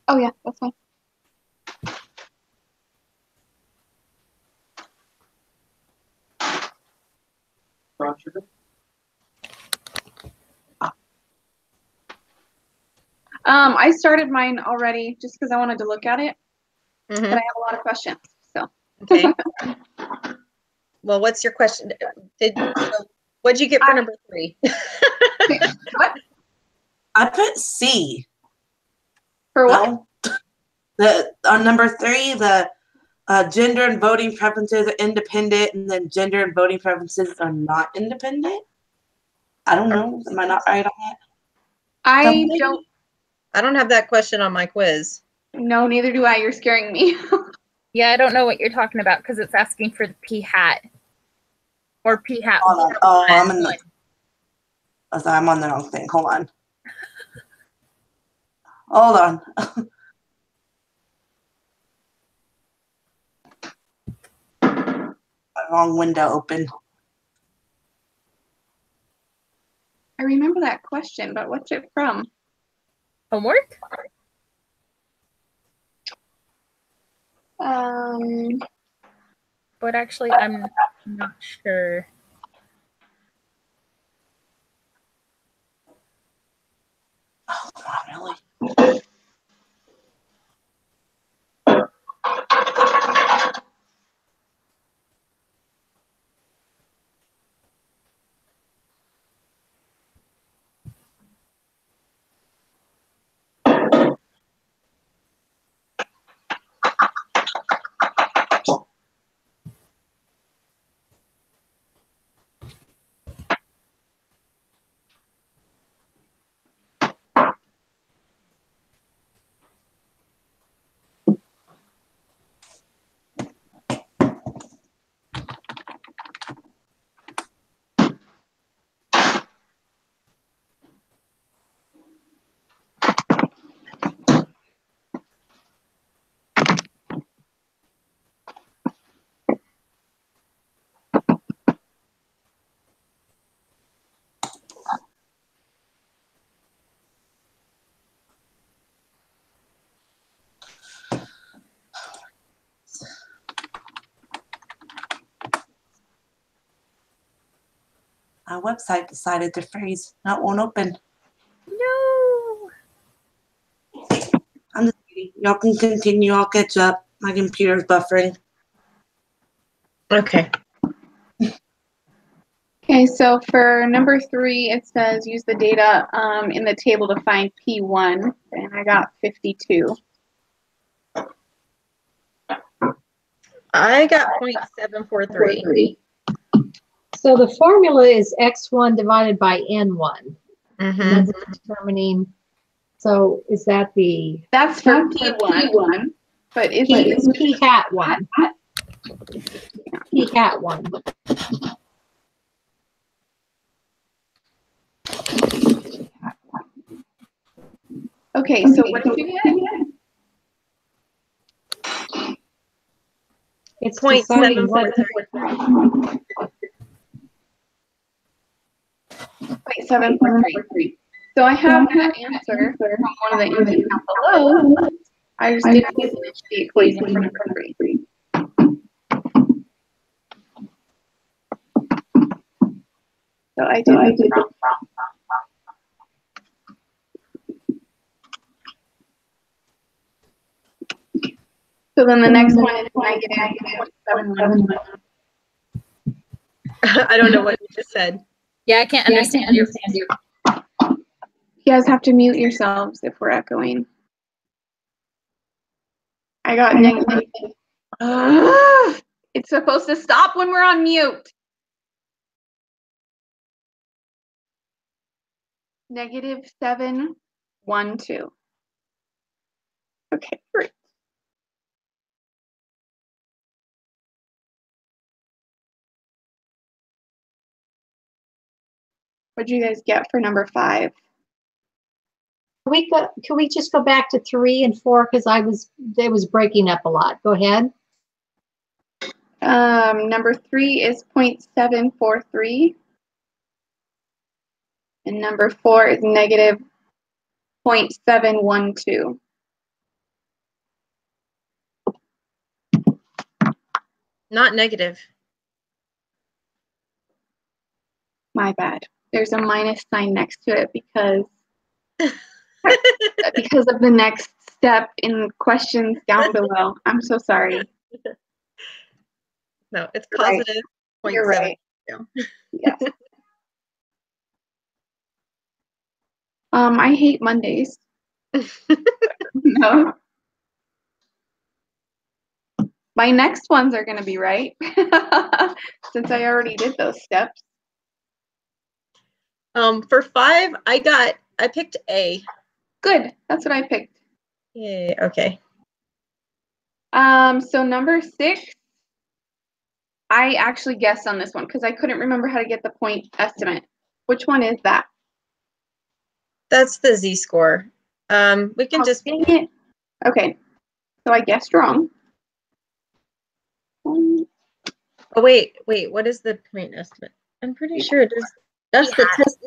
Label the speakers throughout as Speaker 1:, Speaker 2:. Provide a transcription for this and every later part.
Speaker 1: Oh yeah, that's fine. I started mine already just because I wanted to look at it, but I have a lot of questions. So
Speaker 2: Okay. Well, what's your question? What'd you get for number 3?
Speaker 1: What?
Speaker 3: I put C.
Speaker 1: For what?
Speaker 3: On number 3, the gender and voting preferences are independent, and then gender and voting preferences are not independent. I don't know. Am I not right on that?
Speaker 1: I
Speaker 2: don't have that question on my quiz.
Speaker 1: No, neither do I. You're scaring me.
Speaker 4: Yeah, I don't know what you're talking about because it's asking for the P hat. Or P hat.
Speaker 3: Hold on. Oh, I'm on the wrong thing. Hold on. Hold on. Wrong window open.
Speaker 1: I remember that question, but what's it from?
Speaker 4: Homework? But actually, I'm not sure.
Speaker 3: Oh, not really. Our website decided to freeze. That won't open.
Speaker 4: No.
Speaker 3: I'm just kidding. Y'all can continue. I'll catch up. My computer's buffering.
Speaker 2: Okay.
Speaker 1: Okay, so for number 3, it says use the data in the table to find P1, and I got 52.
Speaker 2: I got 0.743.
Speaker 5: So the formula is x1 divided by n1.
Speaker 2: Mm-hmm.
Speaker 5: That's determining. So is that the?
Speaker 1: That's for P1, but is it
Speaker 5: P hat 1? P hat 1.
Speaker 1: Okay, so what did you get?
Speaker 5: It's
Speaker 2: 0.743.
Speaker 1: 0.743. So I have that answer from one of the answers down below. I just didn't finish the equation for number 3. So I did it wrong. So then the next one is negative 0.711.
Speaker 2: I don't know what you just said.
Speaker 4: Yeah, I can't understand you.
Speaker 1: You guys have to mute yourselves if we're echoing. I got negative. It's supposed to stop when we're on mute. Negative 712. Okay, great. What did you guys get for number 5?
Speaker 5: Can we just go back to 3 and 4 because it was breaking up a lot. Go ahead.
Speaker 1: Number 3 is 0.743. And number 4 is negative 0.712.
Speaker 2: Not negative.
Speaker 1: My bad. There's a minus sign next to it because of the next step in questions down below. I'm so sorry.
Speaker 2: No, it's
Speaker 1: You're right.
Speaker 2: positive.
Speaker 1: You're
Speaker 2: 0.7.
Speaker 1: right. Yes. I hate Mondays. No. My next ones are going to be right since I already did those steps.
Speaker 2: For 5, I picked A.
Speaker 1: Good. That's what I picked.
Speaker 2: Yay, okay.
Speaker 1: So number 6, I actually guessed on this one because I couldn't remember how to get the point estimate. Which one is that?
Speaker 2: That's the Z-score. We can just,
Speaker 1: Dang it. Okay. So I guessed wrong.
Speaker 2: oh, wait, what is the point estimate? I'm pretty sure it is. That's the test.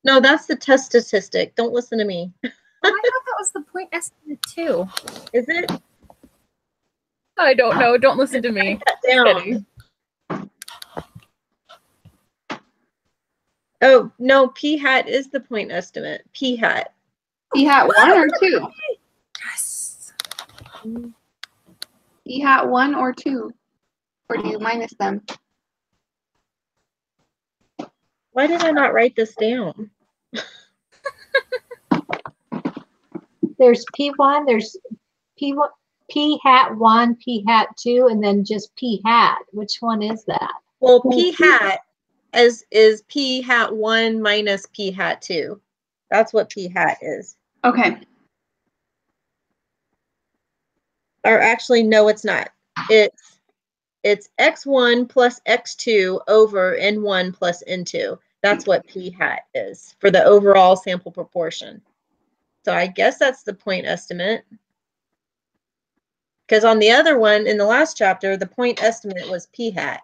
Speaker 2: No, that's the test statistic. Don't listen to me.
Speaker 4: I thought that was the point estimate too.
Speaker 2: Is it?
Speaker 4: I don't know. Don't listen to me.
Speaker 2: Down. Oh, no, P hat is the point estimate. P hat.
Speaker 1: P hat 1 or 2?
Speaker 4: Yes.
Speaker 1: P hat 1 or 2? Or do you minus them?
Speaker 2: Why did I not write this down?
Speaker 5: There's P1, there's P1, P hat 1, P hat 2, and then just P hat. Which one is that?
Speaker 2: Well, P hat is P hat 1 minus P hat 2. That's what P hat is.
Speaker 1: Okay.
Speaker 2: Or actually, no, it's not. It's x1 plus x2 over n1 plus n2. That's what P hat is for the overall sample proportion. So I guess that's the point estimate. Because on the other one, in the last chapter, the point estimate was P hat.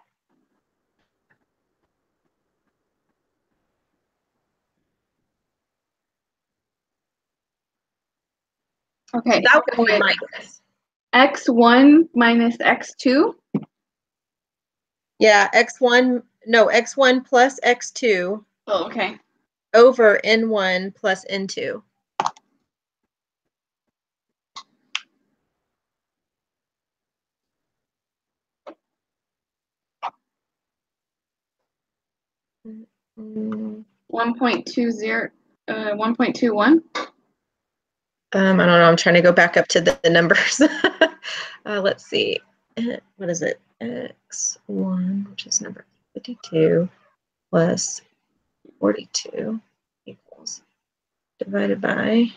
Speaker 1: Okay.
Speaker 2: That would be my guess.
Speaker 1: X1 minus X2?
Speaker 2: Yeah, x1 plus x2
Speaker 1: Oh, okay.
Speaker 2: over n1 plus n2. Mm.
Speaker 1: 1.20, 1.21?
Speaker 2: I don't know. I'm trying to go back up to the numbers. Let's see. What is it? X1, which is number 52, plus 42 equals divided by.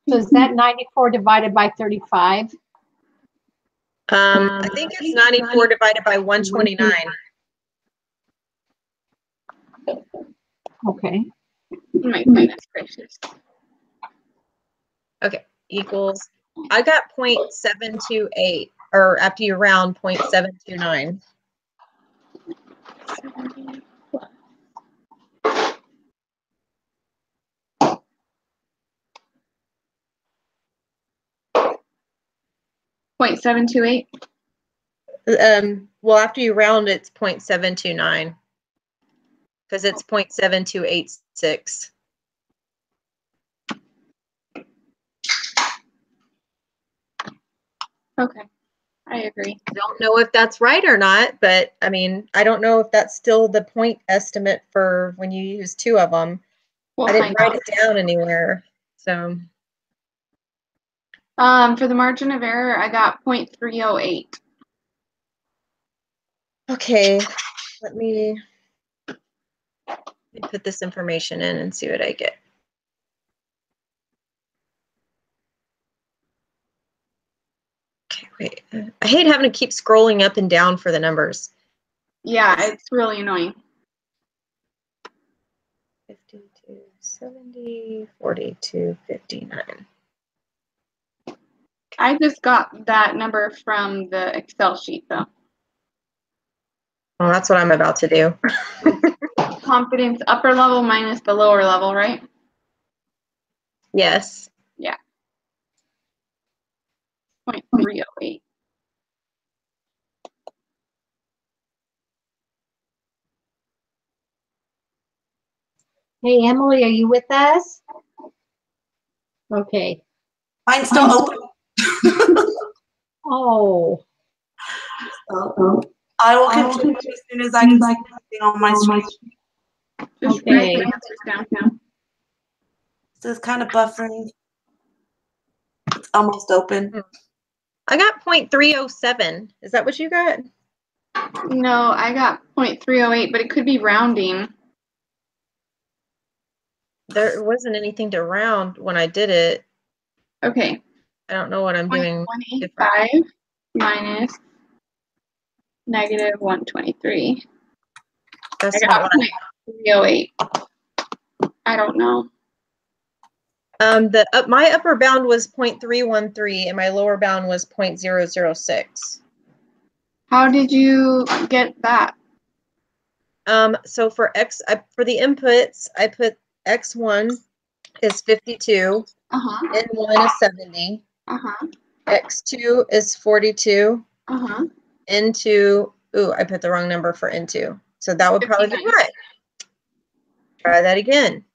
Speaker 5: So is that 94 divided by 35?
Speaker 2: I think it's 94 divided by 129.
Speaker 5: Okay.
Speaker 1: My goodness gracious.
Speaker 2: Okay, equals. I got 0.728, or after you round 0.729.
Speaker 1: .728?
Speaker 2: Well, after you round, it's 0.729 because it's 0.7286.
Speaker 1: Okay, I agree.
Speaker 2: I don't know if that's right or not, but I mean, I don't know if that's still the point estimate for when you use 2 of them.
Speaker 1: We'll
Speaker 2: I didn't
Speaker 1: find
Speaker 2: write
Speaker 1: out.
Speaker 2: it down anywhere, so.
Speaker 1: For the margin of error, I got 0.308.
Speaker 2: Okay, let me put this information in and see what I get. Okay, wait. I hate having to keep scrolling up and down for the numbers.
Speaker 1: Yeah, it's really annoying.
Speaker 2: 52, 70, 42, 59.
Speaker 1: I just got that number from the Excel sheet, though.
Speaker 2: Well, that's what I'm about to do.
Speaker 1: Confidence upper level minus the lower level, right?
Speaker 2: Yes.
Speaker 1: 0.308.
Speaker 5: Hey, Emily, are you with us? Okay.
Speaker 3: Mine's still open.
Speaker 5: Oh,
Speaker 3: So I will continue as soon as I can see something on my screen.
Speaker 1: Just
Speaker 5: Okay.
Speaker 1: write the answers down.
Speaker 3: So it's kind of buffering. It's almost open.
Speaker 2: I got 0.307. Is that what you got?
Speaker 1: No, I got 0.308, but it could be rounding.
Speaker 2: There wasn't anything to round when I did it.
Speaker 1: Okay.
Speaker 2: I don't know what I'm doing.
Speaker 1: 0.185 minus negative 123.
Speaker 2: That's
Speaker 1: I
Speaker 2: not
Speaker 1: got
Speaker 2: what
Speaker 1: 0.308. I don't know.
Speaker 2: My upper bound was 0.313 and my lower bound was 0.006.
Speaker 1: How did you get that?
Speaker 2: So for for the inputs, I put X1 is 52,
Speaker 1: Uh-huh.
Speaker 2: N1 is 70,
Speaker 1: Uh-huh.
Speaker 2: X2 is 42,
Speaker 1: Uh-huh.
Speaker 2: N2, ooh, I put the wrong number for N2. So that would probably be
Speaker 1: 59.
Speaker 2: right. Try that again.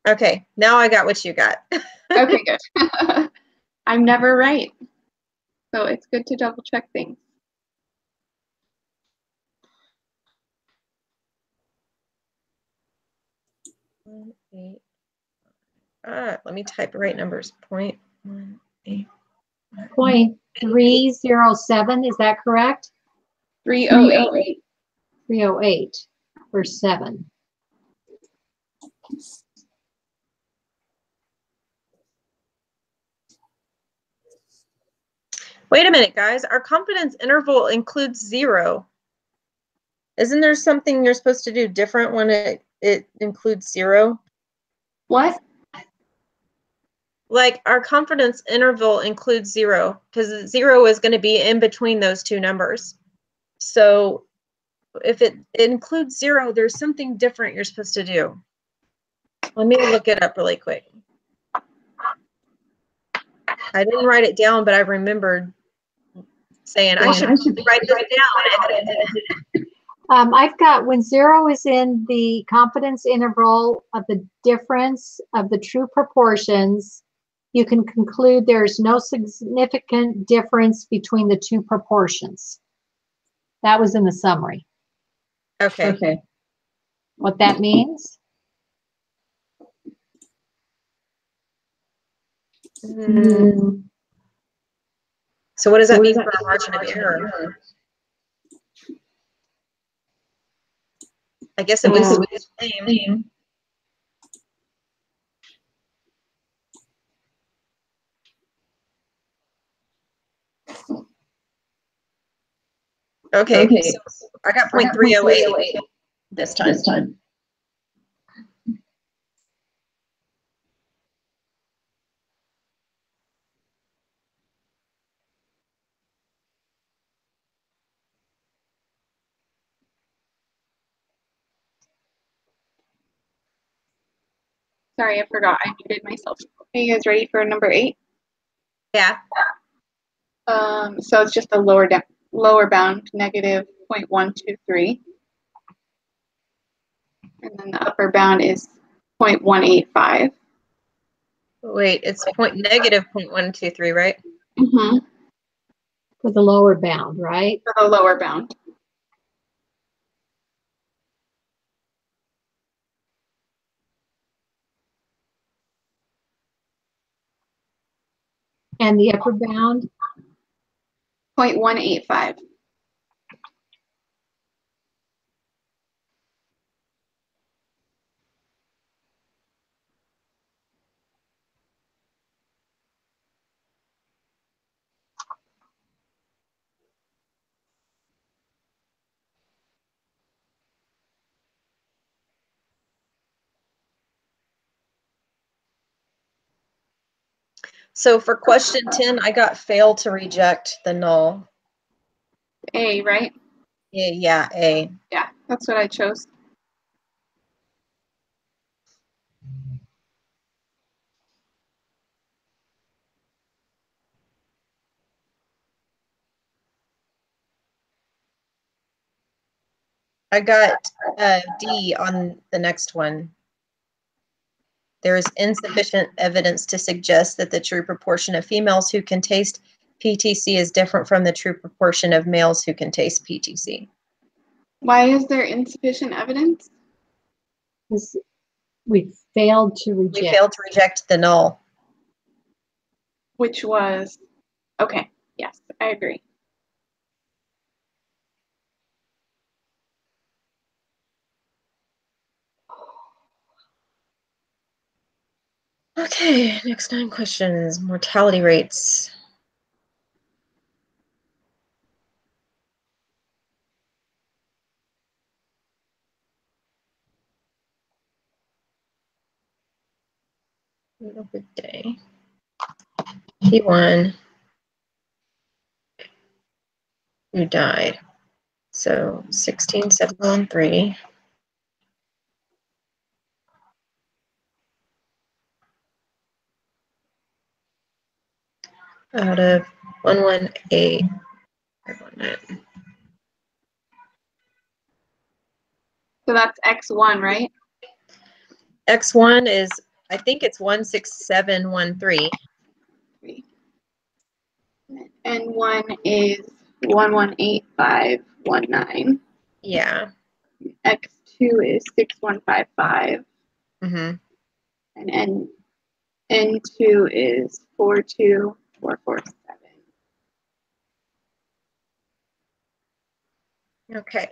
Speaker 2: Okay, now I got what you got.
Speaker 1: Okay, good. I'm never right. So it's good to double check things.
Speaker 2: Let me type the right numbers. 0.18.
Speaker 5: 0.307, is that correct?
Speaker 1: 308.
Speaker 5: 308 for 7.
Speaker 2: Wait a minute, guys. Our confidence interval includes 0. Isn't there something you're supposed to do different when it includes 0?
Speaker 1: What?
Speaker 2: Like our confidence interval includes 0 because 0 is going to be in between those two numbers. So if it includes 0, there's something different you're supposed to do. Let me look it up really quick. I didn't write it down, but I remembered saying I should write this down.
Speaker 5: I've got when 0 is in the confidence interval of the difference of the true proportions, you can conclude there's no significant difference between the two proportions. That was in the summary.
Speaker 2: Okay.
Speaker 5: What that means?
Speaker 2: So what does that mean for our margin of error? I guess it was the same. Okay, so I got 0.308 this time.
Speaker 1: Sorry, I forgot. I muted myself. Are you guys ready for number 8?
Speaker 2: Yeah.
Speaker 1: So it's just a lower bound, negative 0.123. And then the upper bound is 0.185.
Speaker 2: Wait, it's negative 0.123, right?
Speaker 1: Mm-hmm.
Speaker 5: For the lower bound, right?
Speaker 1: For the lower bound.
Speaker 5: And the upper bound?
Speaker 1: 0.185.
Speaker 2: So for question 10, I got fail to reject the null.
Speaker 1: A, right?
Speaker 2: Yeah, A.
Speaker 1: Yeah, that's what I chose.
Speaker 2: I got D on the next one. There is insufficient evidence to suggest that the true proportion of females who can taste PTC is different from the true proportion of males who can taste PTC.
Speaker 1: Why is there insufficient evidence?
Speaker 5: This- We failed to
Speaker 2: We
Speaker 5: reject.
Speaker 2: failed to reject the null.
Speaker 1: Which was, okay, yes, I agree.
Speaker 2: Okay, next 9 questions. Mortality rates. Good day. P1 who died. So 16713. Out of 118,519.
Speaker 1: So that's X1, right?
Speaker 2: X1 is, I think it's 16713.
Speaker 1: And 1 is 118519.
Speaker 2: Yeah.
Speaker 1: X2 is 6155.
Speaker 2: Mm-hmm.
Speaker 1: And N2 is 42447.
Speaker 2: Okay.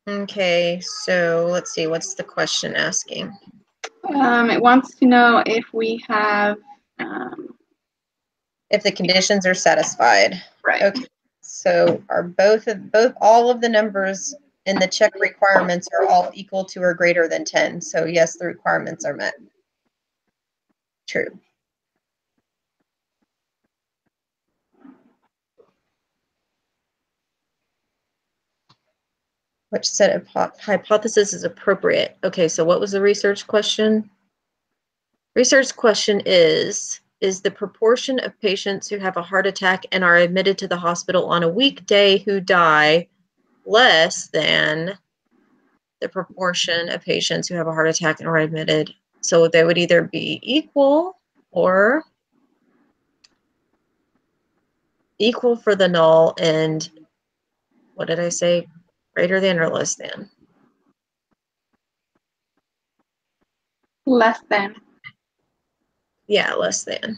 Speaker 2: Okay, so let's see, what's the question asking?
Speaker 1: It wants to know if we have,
Speaker 2: If the conditions are satisfied.
Speaker 1: right.
Speaker 2: Okay, so are all of the numbers in the check requirements are all equal to or greater than 10? So yes, the requirements are met. True. Which set of hypothesis is appropriate? Okay, so what was the research question? Research question is the proportion of patients who have a heart attack and are admitted to the hospital on a weekday who die less than the proportion of patients who have a heart attack and are admitted? So they would either be equal or equal for the null, and what did I say? Greater than or less than?
Speaker 1: Less than.
Speaker 2: Yeah, less than.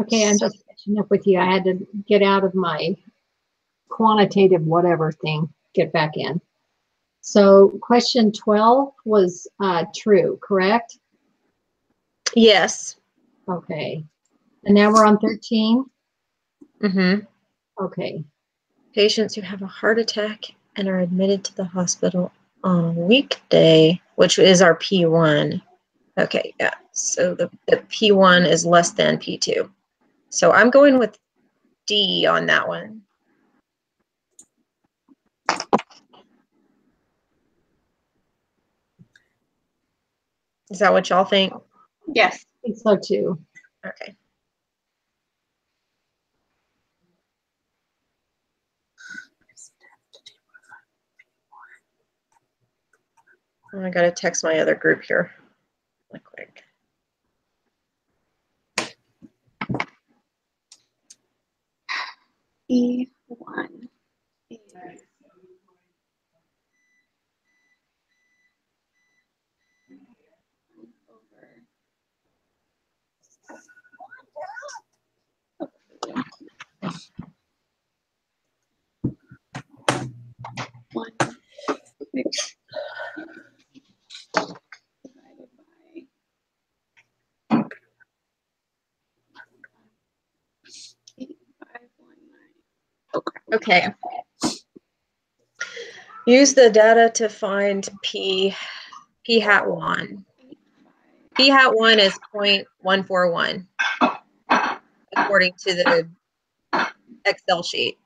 Speaker 5: Okay, I'm just catching up with you. I had to get out of my quantitative whatever thing, get back in. So question 12 was true, correct?
Speaker 2: Yes.
Speaker 5: Okay. And now we're on 13?
Speaker 2: Mm-hmm.
Speaker 5: Okay.
Speaker 2: Patients who have a heart attack and are admitted to the hospital on a weekday, which is our P1. Okay, yeah. So the P1 is less than P2. So I'm going with D on that one. Is that what y'all think?
Speaker 1: Yes.
Speaker 5: I think so too.
Speaker 2: Okay. I gotta text my other group here really quick.
Speaker 1: E1 is over 1/6 divided by 8519.
Speaker 2: Okay. Use the data to find P hat 1. P hat 1 is 0.141 according to the Excel sheet.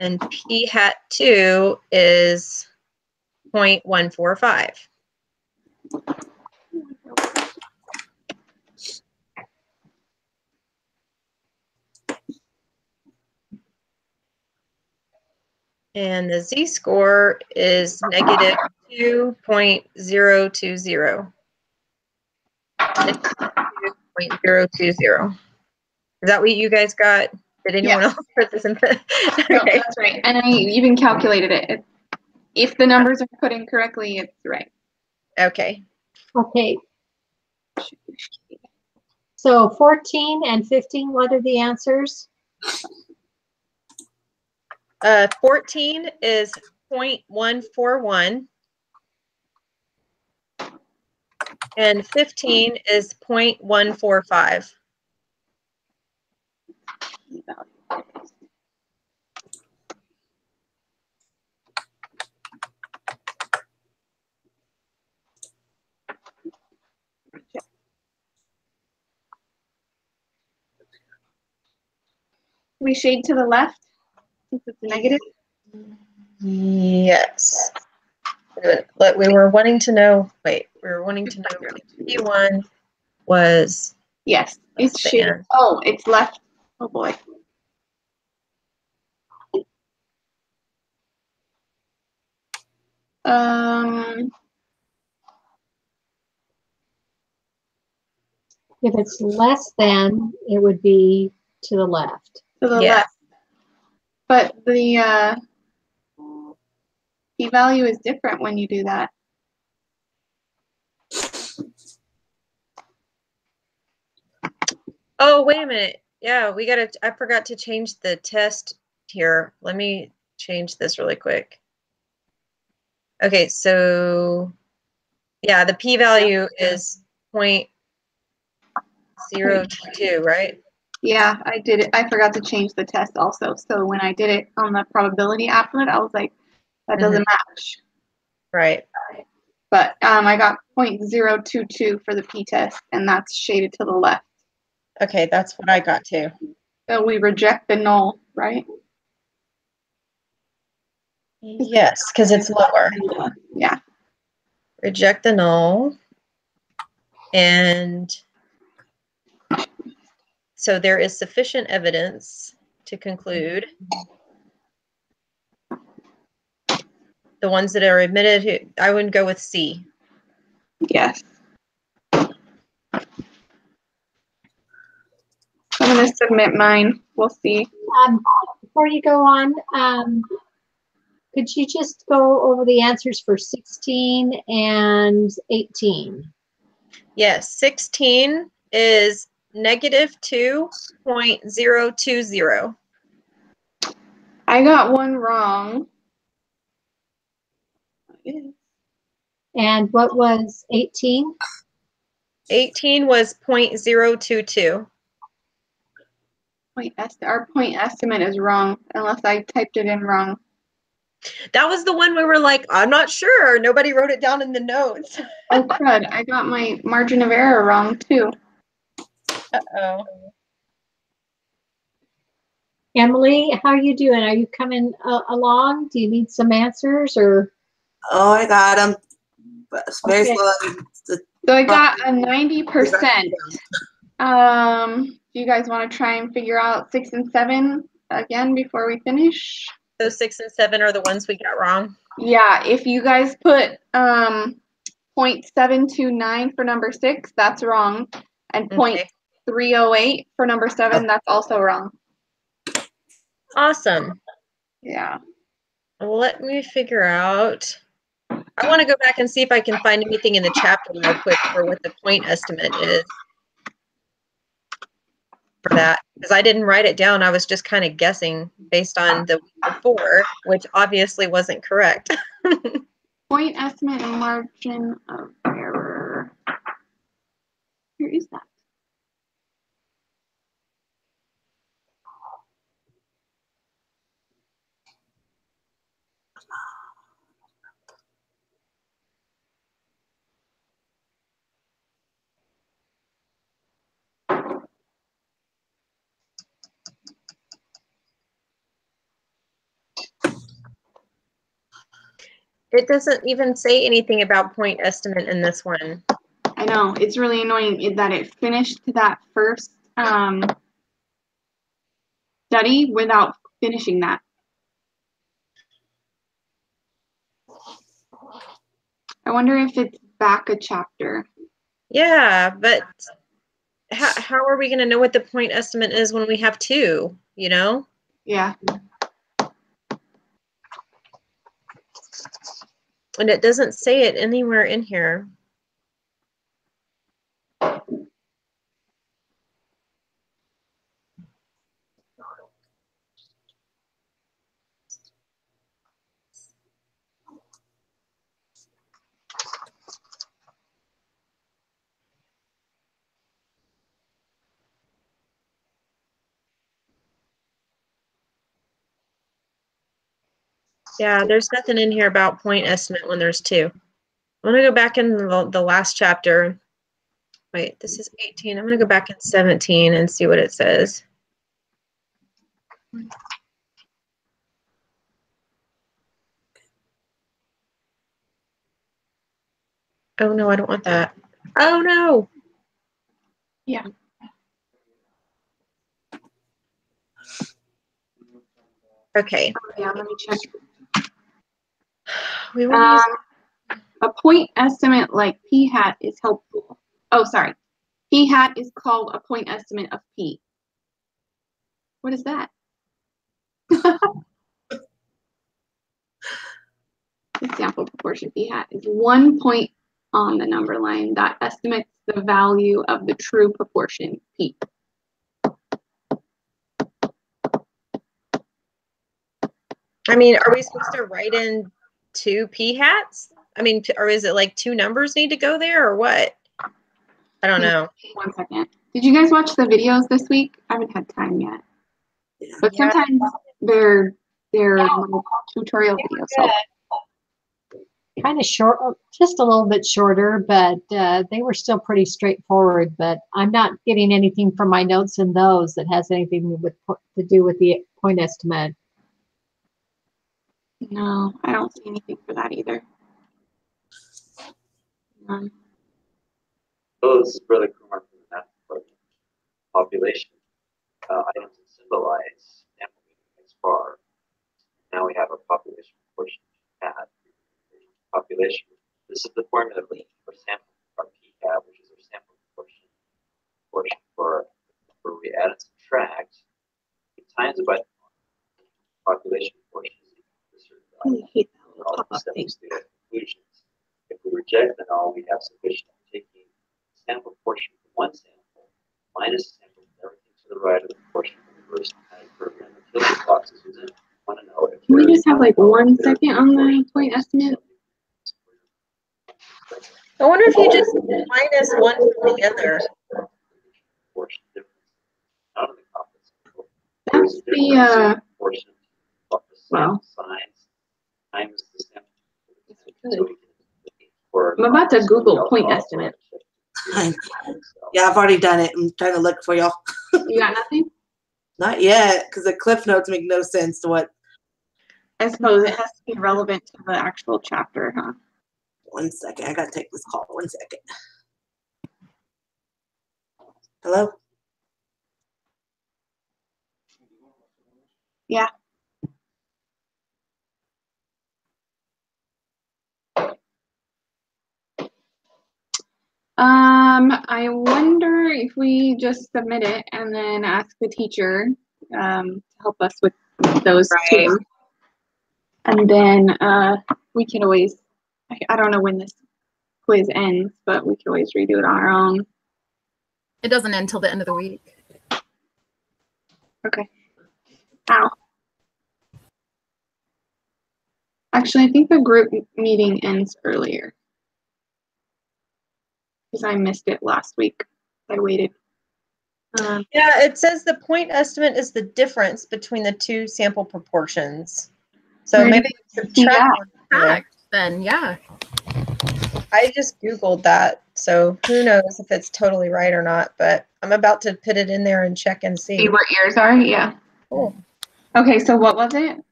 Speaker 2: And P hat 2 is 0.145. And the z-score is negative 2.020. .020. Is that what you guys got? Did anyone else put this in?
Speaker 1: No,
Speaker 2: Okay.
Speaker 1: that's right. And I even calculated it. If the numbers are put in correctly, it's right.
Speaker 2: Okay.
Speaker 5: Okay. So 14 and 15, what are the answers?
Speaker 2: 14 is 0.141. And 15 is 0.145.
Speaker 1: We shade to the left since it's negative.
Speaker 2: Yes. But we were wanting to know, we were wanting to know P1 was
Speaker 1: Yes, it's shaded.
Speaker 2: and
Speaker 1: Oh, it's left. Oh boy.
Speaker 5: If it's less than, it would be to the left.
Speaker 1: To the
Speaker 2: Yeah.
Speaker 1: left. But the p-value is different when you do that.
Speaker 2: Oh, wait a minute. Yeah, I forgot to change the test here. Let me change this really quick. Okay, so yeah, the p-value is 0.022, right?
Speaker 1: Yeah, I did it. I forgot to change the test also. So when I did it on the probability applet, I was like, that doesn't match.
Speaker 2: Right.
Speaker 1: But I got 0.022 for the p-test, and that's shaded to the left.
Speaker 2: Okay, that's what I got too.
Speaker 1: So we reject the null, right?
Speaker 2: Yes, because it's lower.
Speaker 1: Yeah.
Speaker 2: Reject the null. And so there is sufficient evidence to conclude the ones that are admitted, I would go with C.
Speaker 1: Yes. I'm going to submit mine. We'll see.
Speaker 5: Before you go on, could you just go over the answers for 16 and 18?
Speaker 2: Yes, 16 is negative 2.020.
Speaker 1: I got one wrong.
Speaker 5: And what was 18?
Speaker 2: 18 was 0.022.
Speaker 1: Our point estimate is wrong, unless I typed it in wrong.
Speaker 2: That was the one we were like, I'm not sure. Nobody wrote it down in the notes.
Speaker 1: Oh, crud. I got my margin of error wrong, too.
Speaker 2: Uh-oh.
Speaker 5: Emily, how are you doing? Are you coming along? Do you need some answers or?
Speaker 3: Oh, I got them. But it's very
Speaker 5: Okay.
Speaker 3: slow.
Speaker 1: So I got a 90%. Do you guys want to try and figure out 6 and 7 again before we finish?
Speaker 2: Those 6 and 7 are the ones we got wrong.
Speaker 1: Yeah, if you guys put 0.729 for number 6, that's wrong. And
Speaker 2: Okay.
Speaker 1: 0.308 for number 7, that's also wrong.
Speaker 2: Awesome.
Speaker 1: Yeah.
Speaker 2: Let me figure out. I want to go back and see if I can find anything in the chapter real quick for what the point estimate is for that, because I didn't write it down. I was just kind of guessing based on the week before, which obviously wasn't correct.
Speaker 1: Point estimate and margin of error. Where is that?
Speaker 2: It doesn't even say anything about point estimate in this one.
Speaker 1: I know, it's really annoying that it finished that first study without finishing that. I wonder if it's back a chapter.
Speaker 2: Yeah, but how are we going to know what the point estimate is when we have two, you know?
Speaker 1: Yeah.
Speaker 2: And it doesn't say it anywhere in here. Yeah, there's nothing in here about point estimate when there's two. I'm going to go back in the last chapter. Wait, this is 18. I'm going to go back in 17 and see what it says. Oh, no, I don't want that. Oh, no.
Speaker 1: Yeah.
Speaker 2: Okay.
Speaker 1: Yeah, let me check.
Speaker 2: We will use
Speaker 1: A point estimate like P hat is helpful. Oh, sorry. P hat is called a point estimate of P. What is that? The sample proportion P hat is 1 point on the number line that estimates the value of the true proportion P.
Speaker 2: I mean, are we supposed to write in two P hats? I mean, or is it like two numbers need to go there or what? I don't know.
Speaker 1: 1 second. Did you guys watch the videos this week? I haven't had time yet. But
Speaker 2: Yeah.
Speaker 1: sometimes they're little tutorial videos. So
Speaker 5: Kind of short, just a little bit shorter, but they were still pretty straightforward. But I'm not getting anything from my notes in those that has anything to do with the point estimate.
Speaker 1: no, I don't see anything for that either.
Speaker 6: Hello, this is Brother Kumar from the Math Department. Population items that symbolize sample meaning as far. Now we have our population proportion hat. Population. This is the formula for sample our P hat, which is our sample proportion for where we add and subtract times it by the population proportion is equal to a certain value.
Speaker 1: I hate that
Speaker 6: And
Speaker 1: little
Speaker 6: all
Speaker 1: pop-up
Speaker 6: the
Speaker 1: thing.
Speaker 6: steps to the conclusions. If we reject the null, we have sufficient taking sample proportion from one sample minus sample from everything to the right of the proportion from the first kind of program until the boxes within want to know if
Speaker 1: Can we just have like 1 second on the point estimate?
Speaker 2: I wonder if you just minus one from the other.
Speaker 6: Proportion difference. Not in the complex.
Speaker 1: That's the
Speaker 6: proportion of the
Speaker 1: well.
Speaker 6: size times the sample.
Speaker 1: I'm about to Google point estimate.
Speaker 3: Yeah, I've already done it. I'm trying to look for y'all.
Speaker 1: You got nothing?
Speaker 3: Not yet, because the cliff notes make no sense to what.
Speaker 1: I suppose it has to be relevant to the actual chapter, huh?
Speaker 3: 1 second. I gotta take this call. 1 second. Hello?
Speaker 1: Yeah. I wonder if we just submit it and then ask the teacher to help us with those two. And then we can always, I don't know when this quiz ends, but we can always redo it on our own.
Speaker 4: It doesn't end until the end of the week.
Speaker 1: Okay. Ow. Actually, I think the group meeting ends earlier. Because I missed it last week. I waited.
Speaker 2: Yeah, it says the point estimate is the difference between the two sample proportions. So
Speaker 1: Where
Speaker 2: maybe subtract one.
Speaker 4: Correct. Then yeah.
Speaker 2: I just Googled that, so who knows if it's totally right or not, but I'm about to put it in there and check and see.
Speaker 1: See where ears are? Yeah.
Speaker 2: Cool.
Speaker 1: Okay, so what was it?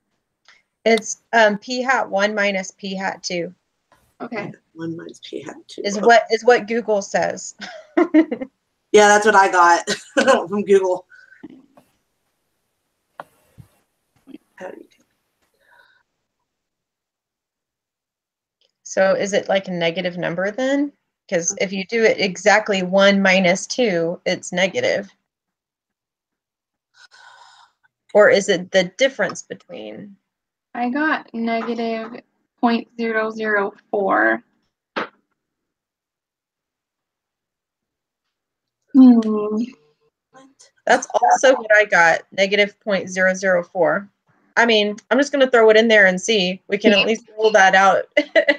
Speaker 2: It's p hat 1 minus p hat 2
Speaker 1: Okay.
Speaker 3: 1 minus p hat 2.
Speaker 2: is what Google says.
Speaker 3: Yeah, that's what I got from Google. How do you do?
Speaker 2: So is it like a negative number then? Because if you do it exactly 1 minus 2, it's negative. Or is it the difference between?
Speaker 1: I got negative 0.004.
Speaker 2: That's also what I got, negative 0.004. I mean, I'm just going to throw it in there and see. We can at least roll that out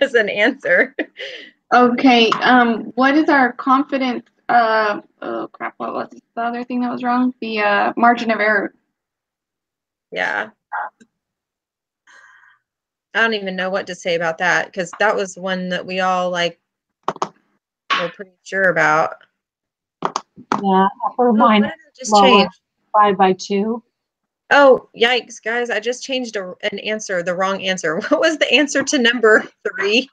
Speaker 2: as an answer.
Speaker 1: Okay, what is our confidence, oh crap, what was the other thing that was wrong? The margin of error.
Speaker 2: Yeah. I don't even know what to say about that because that was one that we all like were pretty sure about.
Speaker 5: Yeah, for
Speaker 2: Oh, what
Speaker 5: mine,
Speaker 2: did I just
Speaker 5: lower.
Speaker 2: change?
Speaker 5: 5 by 2.
Speaker 2: Oh, yikes, guys. I just changed an answer, the wrong answer. What was the answer to number 3?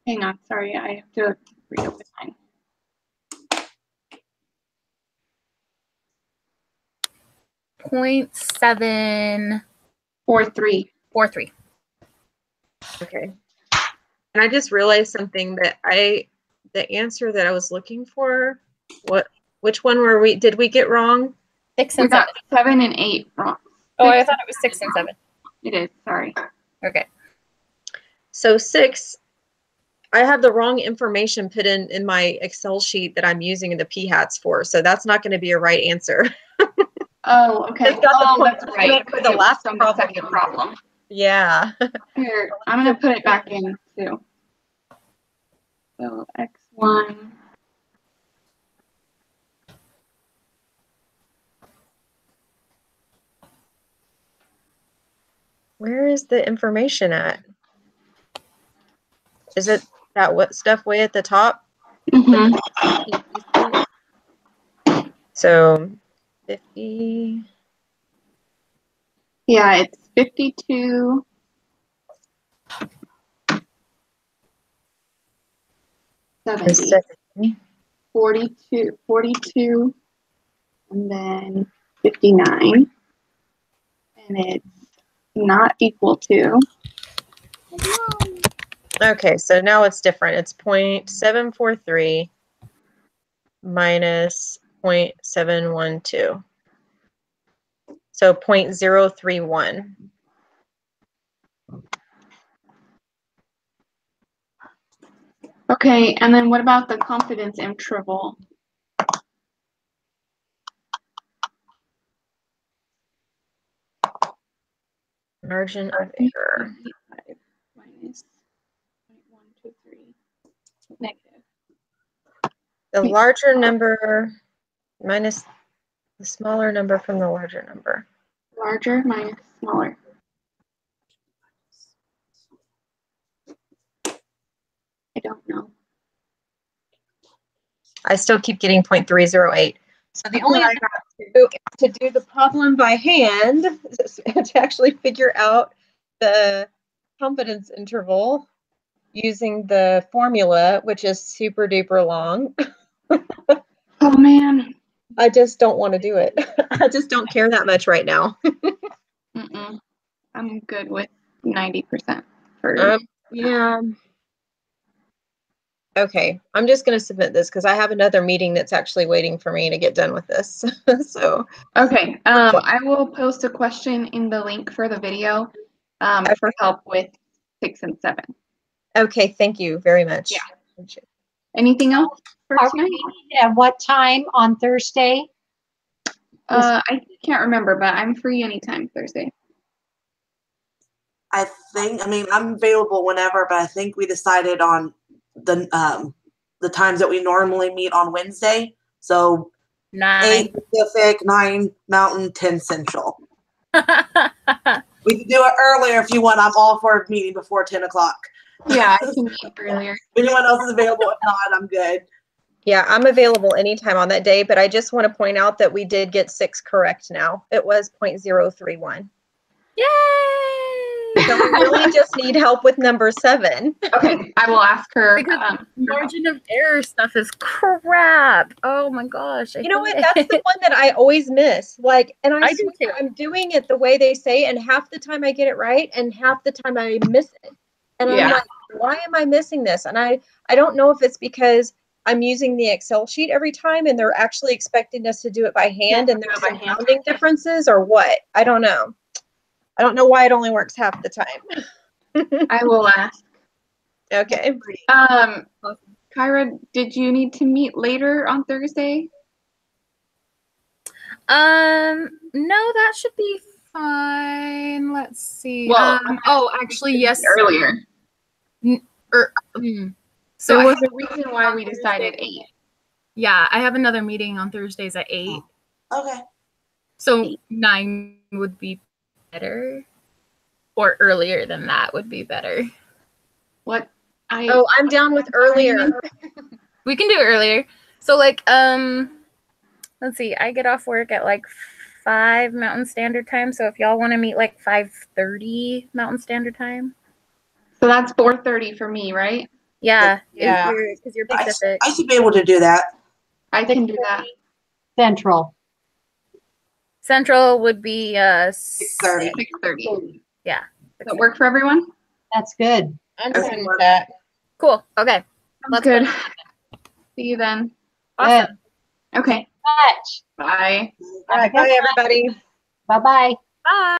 Speaker 1: Hang on, sorry, I have to reopen mine.
Speaker 4: .743.
Speaker 1: 4.3.
Speaker 2: Okay. And I just realized something that the answer that I was looking for, which one did we get wrong?
Speaker 4: 6
Speaker 1: We
Speaker 4: and
Speaker 1: got
Speaker 4: 7.
Speaker 1: 7 and 8 wrong.
Speaker 4: Oh, I thought it was 6 and 7.
Speaker 1: It is, sorry.
Speaker 4: Okay.
Speaker 2: So 6, I have the wrong information put in my Excel sheet that I'm using the p-hats for. So that's not going to be a right answer.
Speaker 1: Oh, okay.
Speaker 2: It's got the
Speaker 1: Oh,
Speaker 2: point
Speaker 1: that's right.
Speaker 2: for the
Speaker 1: It was
Speaker 2: last
Speaker 1: from the
Speaker 2: problem.
Speaker 1: second problem.
Speaker 2: Yeah.
Speaker 1: Here, I'm going to put it back in too. So x1.
Speaker 2: Where is the information at? Is it that what stuff way at the top?
Speaker 1: Mm-hmm.
Speaker 2: So 50.
Speaker 1: Yeah, it's 52. 70. 42, and then 59. And it's not equal to.
Speaker 2: Okay, so now it's different. It's 0.743 minus 0.712. So 0.031.
Speaker 1: Okay, and then what about the confidence interval?
Speaker 2: Margin of error.
Speaker 1: Minus 0.123. Negative.
Speaker 2: The larger number minus the smaller number from the larger number.
Speaker 1: Larger minus smaller. I don't know.
Speaker 2: I still keep getting 0.308. So the only thing I got to do the problem by hand to actually figure out the confidence interval using the formula, which is super duper long.
Speaker 1: Oh man.
Speaker 2: I just don't want to do it. I just don't care that much right now.
Speaker 1: Mm-mm. I'm good with 90% for.
Speaker 2: Yeah. Okay, I'm just going to submit this because I have another meeting that's actually waiting for me to get done with this. So.
Speaker 1: Okay, I will post a question in the link for the video for help with 6 and 7.
Speaker 2: Okay, thank you very much.
Speaker 1: Yeah. Anything else for
Speaker 5: Are
Speaker 1: tonight?
Speaker 5: we at what time on Thursday?
Speaker 1: I can't remember, but I'm free anytime Thursday.
Speaker 3: I mean, I'm available whenever, but I think we decided on the times that we normally meet on Wednesday. So
Speaker 4: 9.
Speaker 3: 8 Pacific, 9 Mountain, 10 Central. We can do it earlier if you want. I'm all for a meeting before 10 o'clock.
Speaker 1: Yeah, I can meet earlier.
Speaker 3: If anyone else is available, if not, I'm good.
Speaker 2: Yeah, I'm available anytime on that day, but I just want to point out that we did get 6 correct now. It was 0.031.
Speaker 4: Yay!
Speaker 2: So we really just need help with number 7.
Speaker 1: Okay, I will ask her.
Speaker 4: Because margin of error stuff is crap. Oh my gosh.
Speaker 2: You know what? That's the one that I always miss. Like, and I
Speaker 4: I do
Speaker 2: swear
Speaker 4: too.
Speaker 2: I'm doing it the way they say, and half the time I get it right, and half the time I miss it. And I'm
Speaker 1: Yeah.
Speaker 2: like, why am I missing this? And I don't know if it's because I'm using the Excel sheet every time, and they're actually expecting us to do it by hand, and there's
Speaker 1: by
Speaker 2: some
Speaker 1: hand.
Speaker 2: counting differences, or what? I don't know. I don't know why it only works half the time.
Speaker 1: I will ask.
Speaker 2: Okay.
Speaker 1: Kyra, did you need to meet later on Thursday?
Speaker 4: No, that should be fine. Let's see.
Speaker 1: Well,
Speaker 4: oh, actually, yes.
Speaker 1: Earlier.
Speaker 4: So
Speaker 1: There
Speaker 4: I
Speaker 1: was
Speaker 4: have-
Speaker 1: a reason why we decided 8.
Speaker 4: yeah, I have another meeting on Thursdays at 8.
Speaker 3: Okay.
Speaker 4: So 9 would be better. Or earlier than that would be better.
Speaker 1: What?
Speaker 2: Oh, I'm down with earlier.
Speaker 4: We can do it earlier. So like let's see, I get off work at like 5 Mountain Standard Time. So if y'all want to meet like 5:30 Mountain Standard Time.
Speaker 1: So that's 4:30 for me, right?
Speaker 4: Yeah.
Speaker 2: Yeah.
Speaker 4: Because you're Pacific.
Speaker 3: I should be able to do that.
Speaker 1: I can do that.
Speaker 5: Central.
Speaker 4: Central would be
Speaker 3: 6:30.
Speaker 1: 6:30.
Speaker 4: Yeah.
Speaker 1: Does that work for everyone?
Speaker 5: That's good.
Speaker 2: I'm
Speaker 1: Okay.
Speaker 2: fine with that.
Speaker 4: Cool. Okay.
Speaker 1: Sounds
Speaker 4: Let's
Speaker 1: good.
Speaker 4: go.
Speaker 1: See you then.
Speaker 4: Awesome.
Speaker 1: Okay.
Speaker 5: Much.
Speaker 1: Bye.
Speaker 2: All right. Bye, everybody.
Speaker 5: Bye-bye.
Speaker 4: Bye.